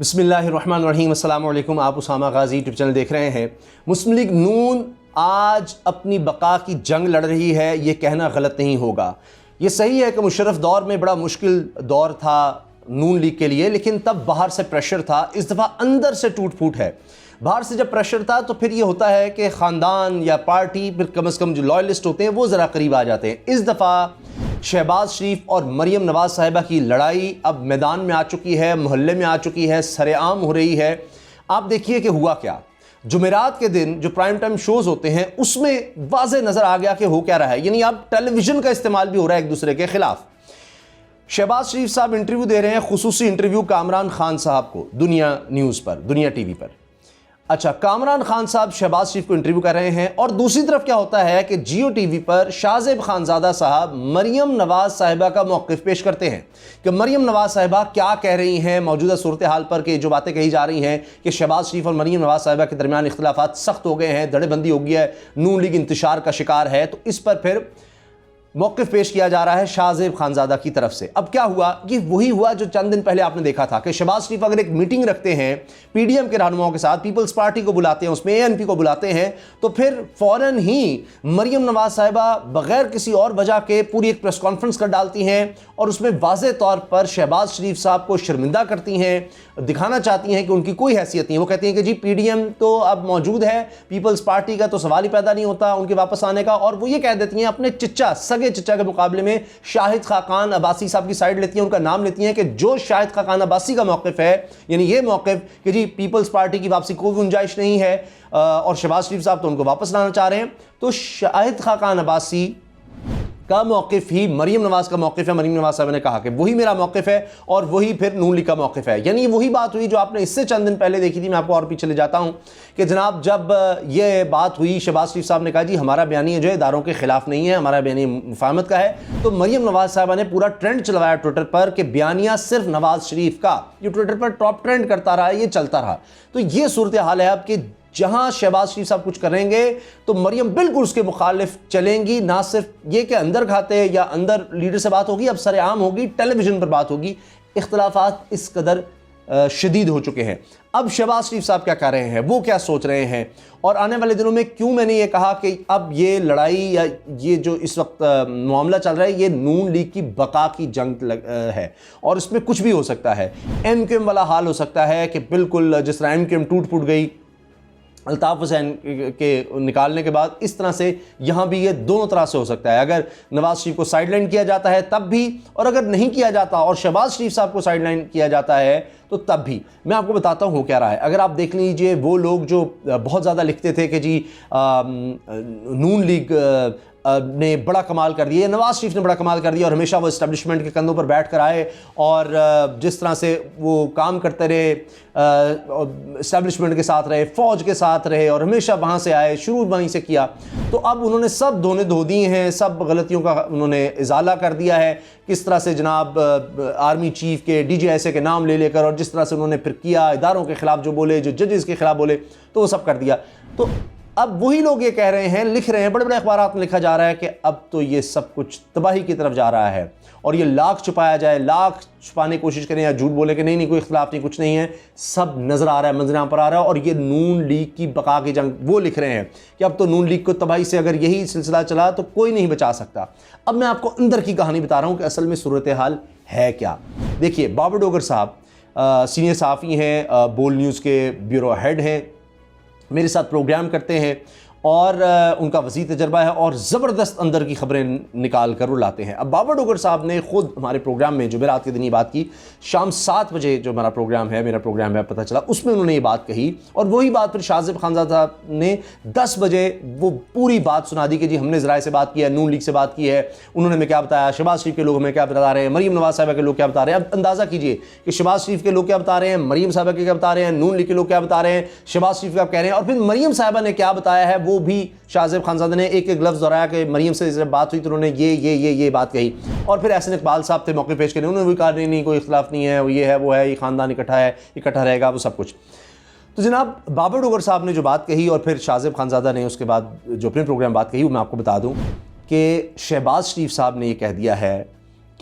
बिस्मिल्लाहिर्रहमानिर्रहीम। अस्सलाम वालेकुम। आप उसामा गाजी यूट्यूब चैनल देख रहे हैं। मुस्लिम लीग नून आज अपनी बका की जंग लड़ रही है, ये कहना गलत नहीं होगा। ये सही है कि मुशर्रफ दौर में बड़ा मुश्किल दौर था नून लीग के लिए, लेकिन तब बाहर से प्रेशर था। इस दफ़ा अंदर से टूट फूट है। बाहर से जब प्रेशर था तो फिर ये होता है कि ख़ानदान या पार्टी, फिर कम से कम जो लॉयलिस्ट होते हैं वो ज़रा करीब आ जाते हैं। इस दफ़ा शहबाज शरीफ और मरियम नवाज साहिबा की लड़ाई अब मैदान में आ चुकी है, मोहल्ले में आ चुकी है, सरेआम हो रही है। आप देखिए कि हुआ क्या। जुमेरात के दिन जो प्राइम टाइम शोज़ होते हैं उसमें वाज़े नज़र आ गया कि हो क्या रहा है, यानी अब टेलीविज़न का इस्तेमाल भी हो रहा है एक दूसरे के ख़िलाफ़। शहबाज शरीफ साहब इंटरव्यू दे रहे हैं, खुसूसी इंटरव्यू कामरान खान साहब को, दुनिया न्यूज़ पर, दुनिया टीवी पर। अच्छा, कामरान खान साहब शहबाज शरीफ को इंटरव्यू कर रहे हैं और दूसरी तरफ क्या होता है कि जियो टीवी पर शाहजेब खानजादा साहब मरियम नवाज साहिबा का मौक़िफ़ पेश करते हैं कि मरियम नवाज साहिबा क्या कह रही हैं मौजूदा सूरत हाल पर, कि जो बातें कही जा रही हैं कि शहबाज शरीफ और मरियम नवाज साहिबा के दरमियान इख्तिलाफ़ात सख्त हो गए हैं, धड़ेबंदी हो गई है, नून लीग इंतशार का शिकार है। तो इस पर फिर मौक़िफ़ पेश किया जा रहा है शाहजेब खानजादा की तरफ से। अब क्या हुआ, ये वही हुआ जो चंद दिन पहले आपने देखा था कि शहबाज शरीफ अगर एक मीटिंग रखते हैं पीडीएम के रहनुमाओं के साथ, पीपल्स पार्टी को बुलाते हैं, उसमें एएनपी को बुलाते हैं, तो फिर फ़ौरन ही मरियम नवाज साहिबा बग़ैर किसी और वजह के पूरी एक प्रेस कॉन्फ्रेंस कर डालती हैं और उसमें वाज़े तौर पर शहबाज शरीफ साहब को शर्मिंदा करती हैं, दिखाना चाहती हैं कि उनकी कोई हैसियत नहीं है। वो कहती हैं कि जी पीडीएम तो अब मौजूद है, पीपल्स पार्टी का तो सवाल ही पैदा नहीं होता उनके वापस आने का। और वो ये कह देती हैं अपने चिच्चा, सगे चिच्चा के मुकाबले में शाहिद खाकान अब्बासी साहब की साइड लेती हैं, उनका नाम लेती हैं कि जो शाहिद खाकान अब्बासी का मौक़िफ़ है, यानी ये मौक़िफ़ कि जी पीपल्स पार्टी की वापसी कोई गुंजाइश नहीं है और शहबाज शरीफ साहब तो उनको वापस लाना चाह रहे हैं, तो शाहिद खाकान अब्बासी का मौक़िफ़ ही मरियम नवाज का मौक़िफ़ है। मरियम नवाज साहब ने कहा कि वही मेरा मौक़िफ़ है और वही फिर नून लीग का मौक़िफ़ है। यानी वही बात हुई जो आपने इससे चंद दिन पहले देखी थी। मैं आपको और पीछे ले जाता हूं कि जनाब जब ये बात हुई, शहबाज शरीफ साहब ने कहा जी हमारा बयानी जो है इदारों के ख़िलाफ़ नहीं है, हमारा बयानी मुफाहमत का है, तो मरियम नवाज साहबा ने पूरा ट्रेंड चलवाया ट्विटर पर कि बयानिया सिर्फ नवाज शरीफ का, ये ट्विटर पर टॉप ट्रेंड करता रहा, ये चलता रहा। तो ये सूरत हाल है अब कि जहां शहबाज शरीफ साहब कुछ करेंगे तो मरियम बिल्कुल उसके मुखालिफ चलेंगी। ना सिर्फ ये कि अंदर खाते या अंदर लीडर से बात होगी, अब सरेआम होगी, टेलीविजन पर बात होगी। इख्तिलाफात इस कदर शदीद हो चुके हैं। अब शहबाज शरीफ साहब क्या कर रहे हैं, वो क्या सोच रहे हैं और आने वाले दिनों में क्यों मैंने ये कहा कि अब ये लड़ाई या ये जो इस वक्त मामला चल रहा है ये नून लीग की बका की जंग है और इसमें कुछ भी हो सकता है। एमक्यूएम वाला हाल हो सकता है कि बिल्कुल जिस तरह एमक्यूएम टूट फूट गई अल्ताफ़ हुसैन के निकालने के बाद, इस तरह से यहाँ भी ये दोनों तरह से हो सकता है। अगर नवाज शरीफ को साइडलाइन किया जाता है तब भी, और अगर नहीं किया जाता और शहबाज शरीफ साहब को साइडलाइन किया जाता है तो तब भी। मैं आपको बताता हूँ हो क्या रहा है। अगर आप देख लीजिए वो लोग जो बहुत ज़्यादा लिखते थे कि जी नून लीग ने बड़ा कमाल कर दिया, नवाज शरीफ ने बड़ा कमाल कर दिया और हमेशा वो इस्टेब्लिशमेंट के कंधों पर बैठ कर आए और जिस तरह से वो काम करते रहे, इस्टेब्लिशमेंट के साथ रहे, फ़ौज के साथ रहे और हमेशा वहाँ से आए, शुरू वहीं से किया। तो अब उन्होंने सब धोने धो दिए हैं, सब गलतियों का उन्होंने इजाला कर दिया है। किस तरह से जनाब आर्मी चीफ के DGSA के नाम ले लेकर और जिस तरह से उन्होंने फिर किया, इदारों के ख़िलाफ़ जो बोले, जो जजेस के ख़िलाफ़ बोले, तो वो सब कर दिया। तो अब वही लोग ये कह रहे हैं, लिख रहे हैं, बड़े बड़े अखबारात में लिखा जा रहा है कि अब तो ये सब कुछ तबाही की तरफ जा रहा है और ये लाख छुपाया जाए, लाख छुपाने की कोशिश करें या झूठ बोले कि नहीं नहीं कोई इख्तिलाफ नहीं, कुछ नहीं है, सब नज़र आ रहा है, मंजर पर आ रहा है और ये नून लीग की बका की जंग। वो लिख रहे हैं कि अब तो नून लीग को तबाही से अगर यही सिलसिला चला तो कोई नहीं बचा सकता। अब मैं आपको अंदर की कहानी बता रहा हूँ कि असल में सूरत हाल है क्या। देखिए, बाबर डोगर साहब सीनियर सहाफ़ी हैं, बोल न्यूज़ के ब्यूरो हेड हैं, मेरे साथ प्रोग्राम करते हैं और उनका वसी तजर्बा है और ज़बरदस्त अंदर की ख़बरें निकाल कर वो लाते हैं। अब बाबर डोगर साहब ने ख़ुद हमारे प्रोग्राम में जुमेरात के दिन ये बात की, शाम 7 बजे जो हमारा प्रोग्राम है, मेरा प्रोग्राम है, पता चला, उसमें उन्होंने ये बात कही और वही बात फिर शाहजेब खानजादा ने 10 बजे वो पूरी बात सुना दी कि जी हमने ज़राए से बात की है, नून लीग से बात की है, उन्होंने हमें क्या बताया, शहबाज शरीफ के लोग हमें क्या बता रहे हैं, मरियम नवाज साहिबा के लोग क्या बता रहे हैं। अब अंदाज़ा कीजिए कि शहबाज शरीफ के लोग क्या बता रहे हैं, मरियम साहिबा के क्या बता रहे हैं, नून लीग के लोग क्या बता रहे हैं, शहबाज शरीफ का कह रहे हैं और फिर मरियम साहिबा ने क्या बताया है वो भी शाहजेब खानजादा ने एक एक लफ्ज़ दोहराया कि मरियम से जब बात हुई तो उन्होंने ये बात कही। और फिर एहसन इकबाल साहब थे मौके पेश करने, उन्होंने भी कहा नहीं कोई इख्तिलाफ नहीं है, वो ये है वो है, ये ख़ानदान इकट्ठा है, इकट्ठा रहेगा, वो सब कुछ। तो जनाब बाबर डोगर साहब ने जो बात कही और फिर शाहजेब खानजादा ने उसके बाद जो अपने प्रोग्राम बात कही, वो मैं आपको बता दूँ कि शहबाज शरीफ साहब ने ये कह दिया है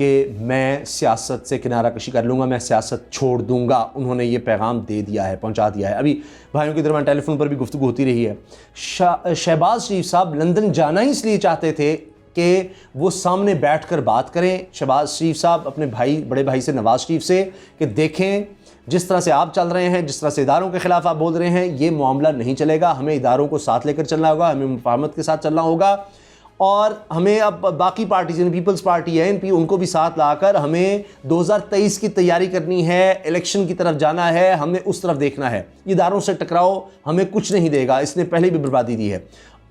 कि मैं सियासत से किनारा कशी कर लूँगा, मैं सियासत छोड़ दूँगा। उन्होंने ये पैगाम दे दिया है, पहुँचा दिया है। अभी भाइयों के दरमियान टेलीफोन पर भी गुफ्तगू होती रही है। शहबाज शरीफ साहब लंदन जाना ही इसलिए चाहते थे कि वो सामने बैठकर बात करें, शहबाज शरीफ साहब अपने भाई, बड़े भाई से, नवाज शरीफ से, कि देखें जिस तरह से आप चल रहे हैं, जिस तरह से इदारों के ख़िलाफ़ आप बोल रहे हैं, ये मामला नहीं चलेगा। हमें इदारों को साथ लेकर चलना होगा, हमें मुफाहमत के साथ चलना होगा, और हमें अब बाकी पार्टीज, पीपल्स पार्टी है, एनपी, उनको भी साथ लाकर हमें 2023 की तैयारी करनी है, इलेक्शन की तरफ जाना है, हमें उस तरफ देखना है। इदारों से टकराओ हमें कुछ नहीं देगा, इसने पहले भी बर्बादी दी है।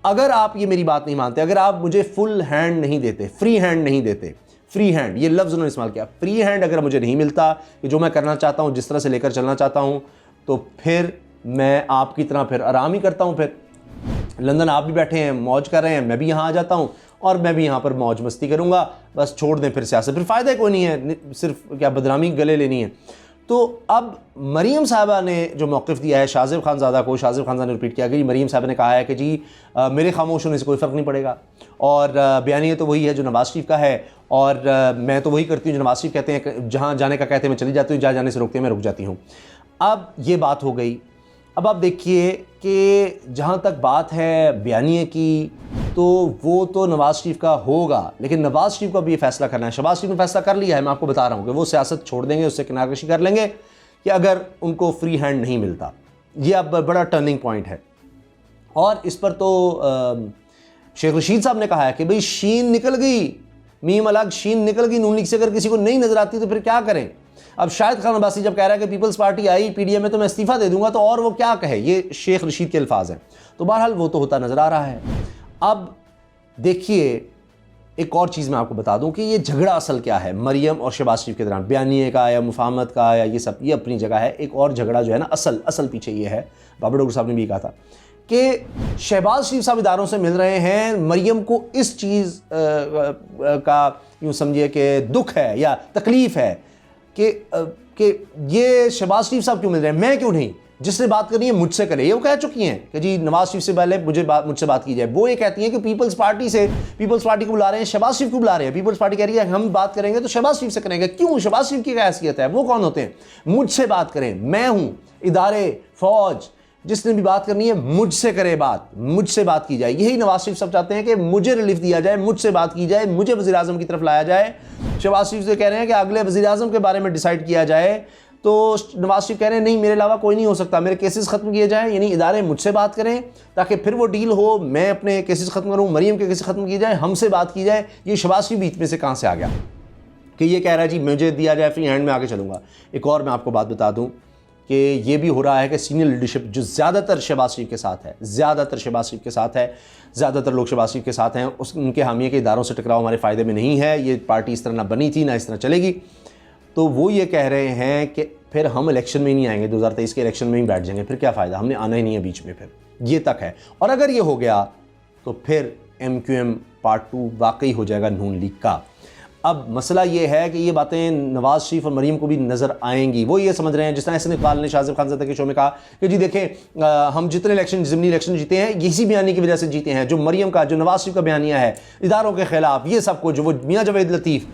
अगर आप ये मेरी बात नहीं मानते, अगर आप मुझे फुल हैंड नहीं देते, फ्री हैंड नहीं देते, फ्री हैंड ये लफ्ज़ उन्होंने इस्तेमाल किया, फ्री हैंड अगर मुझे नहीं मिलता कि जो मैं करना चाहता हूँ, जिस तरह से लेकर चलना चाहता हूँ, तो फिर मैं आपकी तरह फिर आराम ही करता हूँ। फिर लंदन आप भी बैठे हैं, मौज कर रहे हैं, मैं भी यहाँ आ जाता हूँ और मैं भी यहाँ पर मौज मस्ती करूँगा। बस छोड़ दें फिर सियासत, फिर फ़ायदा कोई नहीं है, सिर्फ क्या बदनामी गले लेनी है। तो अब मरीम साहबा ने जो मौक़िफ़ दिया है शाहज़ेब खानज़ादा को, शाहज़ेब खानज़ादा ने रिपीट किया कि मरीम साहबा ने कहा है कि जी मेरे खामोश होने से कोई फ़र्क नहीं पड़ेगा, और बयानिया तो वही है जो नवाज़ शरीफ का है, और मैं तो वही करती हूँ जो नवाज़ शरीफ कहते हैं, जहाँ जाने का कहते हैं मैं चली जाती हूँ, जहाँ जाने से रोकते हैं मैं रुक जाती हूँ। अब ये बात हो गई। अब आप देखिए कि जहाँ तक बात है बयानिया की, तो वो तो नवाज़ शरीफ का होगा, लेकिन नवाज़ शरीफ को भी ये फैसला करना है। शहबाज शरीफ ने फैसला कर लिया है, मैं आपको बता रहा हूँ कि वो सियासत छोड़ देंगे, उससे किनारकशी कर लेंगे कि अगर उनको फ्री हैंड नहीं मिलता। ये अब बड़ा टर्निंग पॉइंट है। और इस पर तो शेख रशीद साहब ने कहा है कि भाई शीन निकल गई, मीम अलग शीन निकल गई, नून लीग से अगर किसी को नहीं नज़र आती तो फिर क्या करें। अब शायद खान अब्बासी जब कह रहा है कि पीपल्स पार्टी आई पीडीएम में तो मैं इस्तीफ़ा दे दूंगा, तो और वो क्या कहे, ये शेख रशीद के अल्फाज हैं। तो बहरहाल वो तो होता नज़र आ रहा है। अब देखिए एक और चीज़ मैं आपको बता दूं कि ये झगड़ा असल क्या है मरियम और शहबाज शरीफ के दौरान, बयानिए का या मुफाहमत का या ये सब, ये अपनी जगह है। एक और झगड़ा जो है ना असल पीछे ये है, बाबर डॉक्टर साहब ने भी कहा था कि शहबाज शरीफ साहब इदारों से मिल रहे हैं, मरियम को इस चीज़ का यूँ समझिए कि दुख है या तकलीफ़ है कि ये शहबाज शरीफ साहब क्यों मिल रहे हैं, मैं क्यों नहीं, जिसने बात करनी है मुझसे करे। ये वो कह चुकी हैं कि जी नवाज शरीफ से पहले मुझसे बात की जाए। वो ये कहती हैं कि पीपल्स पार्टी को बुला रहे हैं, शहबाज शरीफ को बुला रहे हैं। पीपल्स पार्टी कह रही है हम बात करेंगे तो शहबाज शरीफ से करेंगे। क्यों, शहबाज शरीफ की क्या हैसियत है, वो कौन होते हैं, मुझसे बात करें, मैं हूँ इदारे फौज, जिसने भी बात करनी है मुझसे करे बात, मुझसे बात की जाए। यही नवाज शरीफ सब चाहते हैं कि मुझे रिलीफ दिया जाए, मुझसे बात की जाए, मुझे वज़ीर आज़म की तरफ लाया जाए। शहबाज शरीफ से कह रहे हैं कि अगले वज़ीर आज़म के बारे में डिसाइड किया जाए, तो नवाज शरीफ कह रहे हैं नहीं मेरे अलावा कोई नहीं हो सकता, मेरे केसेस ख़त्म किए जाएँ, यानी इदारे मुझसे बात करें ताकि फिर वो डील हो, मैं अपने केसेस ख़त्म करूँ, मरीम के केसेस ख़त्म किए जाए, हमसे बात की जाए। ये शहबाज शरीफ बीच में से कहाँ से आ गया कि ये कह रहा है जी मुझे दिया जाए, फ्री हैंड में आके चलूँगा। एक और मैं आपको बात बता दूँ कि ये भी हो रहा है कि सीनियर लीडरशिप जो ज़्यादातर शहबाज शरीफ के साथ है, ज़्यादातर शहबाज शरीफ के साथ है, ज़्यादातर लोग शहबाज शरीफ के साथ हैं, उनके हामिया के इदारों से टकराव हमारे फ़ायदे में नहीं है, ये पार्टी इस तरह ना बनी थी ना इस तरह चलेगी। तो वो ये कह रहे हैं कि फिर हम इलेक्शन में ही नहीं आएंगे, 2023 के इलेक्शन में ही बैठ जाएंगे, फिर क्या फ़ायदा, हमने आना ही नहीं है बीच में, फिर ये तक है। और अगर ये हो गया तो फिर MQM पार्ट 2 वाकई हो जाएगा नून लीग का। अब मसला ये है कि ये बातें नवाज़ शरीफ और मरीम को भी नज़र आएंगी। वो ये समझ रहे हैं, जिस तरह एहसन इकबाल ने शाहज़ेब खानज़ादा के शो में कहा कि जी देखें हम जितने इलेक्शन ज़िमनी इलेक्शन जीते हैं इसी बयानी की वजह से जीते हैं, जो मरीम का, जो नवाज़ शरीफ का बयानिया है इदारों के ख़िलाफ़, ये सब कुछ, वो मियाँ जावेद लतीफ़,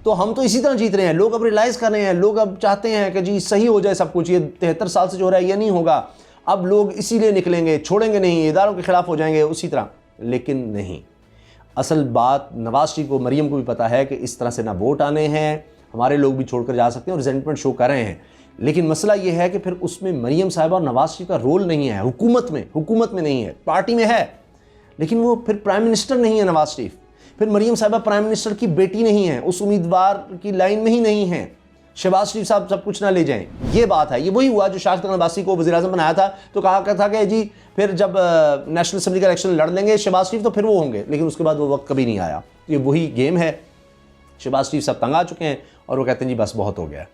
तो हम तो इसी तरह जीत रहे हैं। लोग अब रियलाइज़ कर रहे हैं, लोग अब चाहते हैं कि जी सही हो जाए सब कुछ, ये 73 साल से जो हो रहा है ये नहीं होगा, अब लोग इसीलिए निकलेंगे, छोड़ेंगे नहीं, इदारों के ख़िलाफ़ हो जाएंगे उसी तरह। लेकिन नहीं, असल बात नवाज़ शरीफ को, मरीम को भी पता है कि इस तरह से ना वोट आने हैं, हमारे लोग भी छोड़कर जा सकते हैं और रिजेंटमेंट शो कर रहे हैं। लेकिन मसला ये है कि फिर उसमें मरीम साहिबा और नवाज़ शरीफ का रोल नहीं है, हुकूमत में नहीं है, पार्टी में है, लेकिन वो फिर प्राइम मिनिस्टर नहीं है नवाज़ शरीफ, फिर मरीम साहिबा प्राइम मिनिस्टर की बेटी नहीं है, उस उम्मीदवार की लाइन में ही नहीं है। शहबाज शरीफ साहब सब कुछ ना ले जाएं, ये बात है। ये वही हुआ जो शाहज़ खान अब्बासी को वज़ीर आज़म बनाया था, तो कहा था कि जी फिर जब नेशनल असम्बली का इलेक्शन लड़ लेंगे शहबाज शरीफ तो फिर वो होंगे, लेकिन उसके बाद वो वक्त कभी नहीं आया। ये वही गेम है। शहबाज शरीफ सब तंग आ चुके हैं और वो कहते हैं जी बस बहुत हो गया।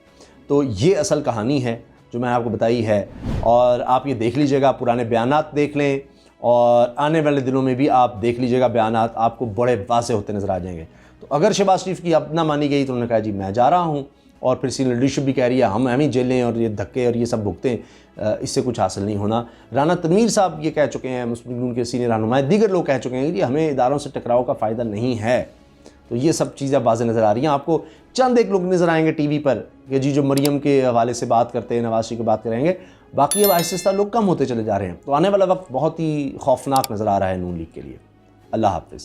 तो ये असल कहानी है जो मैंने आपको बताई है, और आप ये देख लीजिएगा, पुराने बयानात देख लें और आने वाले दिनों में भी आप देख लीजिएगा, बयानात आपको बड़े वाज़ेह होते नज़र आ जाएंगे। तो अगर शहबाज शरीफ की अब ना मानी गई तो उन्होंने कहा जी मैं जा रहा हूँ, और फिर सीनियर लीडरशिप भी कह रही है हम ही जेलें और ये धक्के और ये सब भुगतें, इससे कुछ हासिल नहीं होना। राना तनवीर साहब ये कह चुके हैं, मुस्लिम लीग के सीनियर रहनुमा, दीगर लोग कह चुके हैं कि हमें इदारों से टकराव का फ़ायदा नहीं है। तो ये सब चीज़ें वाज़ेह नज़र आ रही हैं आपको चंद एक लोग नज़र आएंगे टीवी पर कि जी जो मरियम के हवाले से बात करते हैं, नवाज शरीफ की बात करेंगे। बाकी अब आहिस्ता आहिस्ता लोग कम होते चले जा रहे हैं। तो आने वाला वक्त बहुत ही खौफनाक नज़र आ रहा है नून लीग के लिए। अल्लाह हाफ़िज़।